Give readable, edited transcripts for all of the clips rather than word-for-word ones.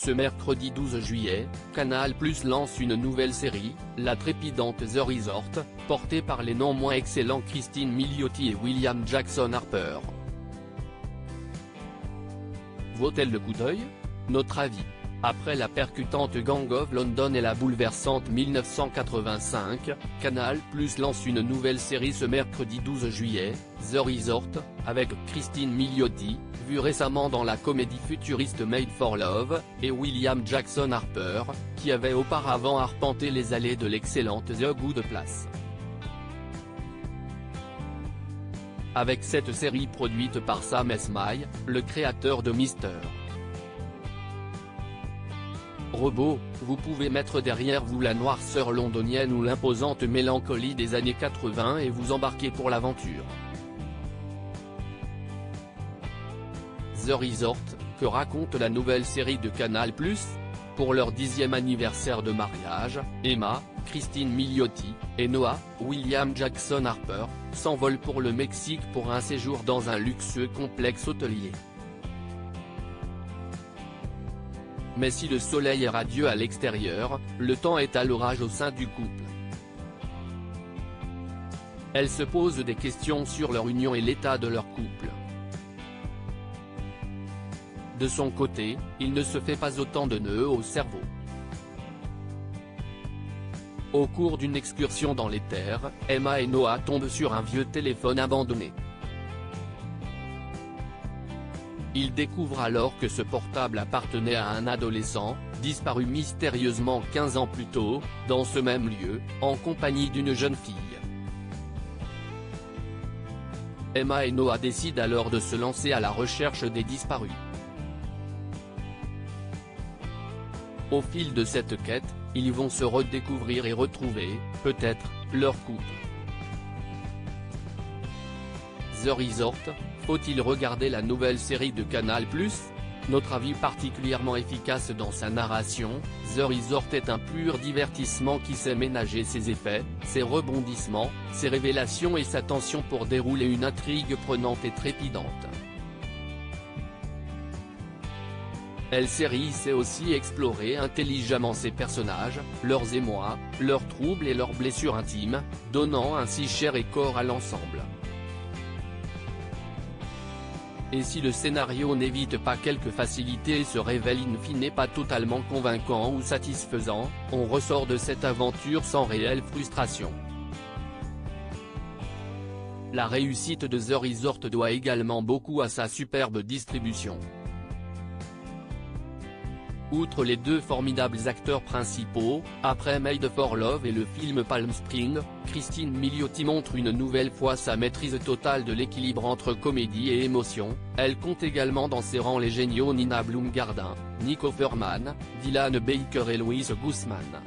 Ce mercredi 12 juillet, Canal+ lance une nouvelle série, la trépidante The Resort, portée par les non moins excellents Christine Milioti et William Jackson Harper. Vaut-elle le coup d'œil? Notre avis. Après la percutante Gang of London et la bouleversante 1985, Canal+ lance une nouvelle série ce mercredi 12 juillet, The Resort, avec Christine Milioti, vue récemment dans la comédie futuriste Made for Love, et William Jackson Harper, qui avait auparavant arpenté les allées de l'excellente The Good Place. Avec cette série produite par Sam Esmail, le créateur de Mr. Robot, vous pouvez mettre derrière vous la noirceur londonienne ou l'imposante mélancolie des années 80 et vous embarquer pour l'aventure. The Resort, que raconte la nouvelle série de Canal+? Pour leur 10e anniversaire de mariage, Emma, Christine Milioti, et Noah, William Jackson Harper, s'envolent pour le Mexique pour un séjour dans un luxueux complexe hôtelier. Mais si le soleil est radieux à l'extérieur, le temps est à l'orage au sein du couple. Elle se pose des questions sur leur union et l'état de leur couple. De son côté, il ne se fait pas autant de nœuds au cerveau. Au cours d'une excursion dans les terres, Emma et Noah tombent sur un vieux téléphone abandonné. Ils découvrent alors que ce portable appartenait à un adolescent, disparu mystérieusement 15 ans plus tôt, dans ce même lieu, en compagnie d'une jeune fille. Emma et Noah décident alors de se lancer à la recherche des disparus. Au fil de cette quête, ils vont se redécouvrir et retrouver, peut-être, leur couple. The Resort, faut-il regarder la nouvelle série de Canal+? Notre avis particulièrement efficace dans sa narration, The Resort est un pur divertissement qui sait ménager ses effets, ses rebondissements, ses révélations et sa tension pour dérouler une intrigue prenante et trépidante. La série sait aussi explorer intelligemment ses personnages, leurs émois, leurs troubles et leurs blessures intimes, donnant ainsi chair et corps à l'ensemble. Et si le scénario n'évite pas quelques facilités et se révèle in fine pas totalement convaincant ou satisfaisant, on ressort de cette aventure sans réelle frustration. La réussite de The Resort doit également beaucoup à sa superbe distribution. Outre les deux formidables acteurs principaux, après Made for Love et le film Palm Springs, Christine Milioti montre une nouvelle fois sa maîtrise totale de l'équilibre entre comédie et émotion. Elle compte également dans ses rangs les géniaux Nina Bloomgardin, Nick Offerman, Dylan Baker et Louise Guzman.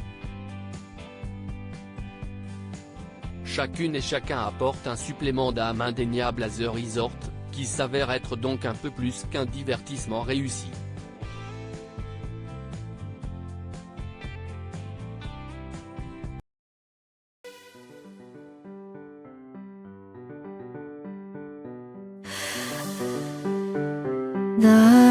Chacune et chacun apporte un supplément d'âme indéniable à The Resort, qui s'avère être donc un peu plus qu'un divertissement réussi. 나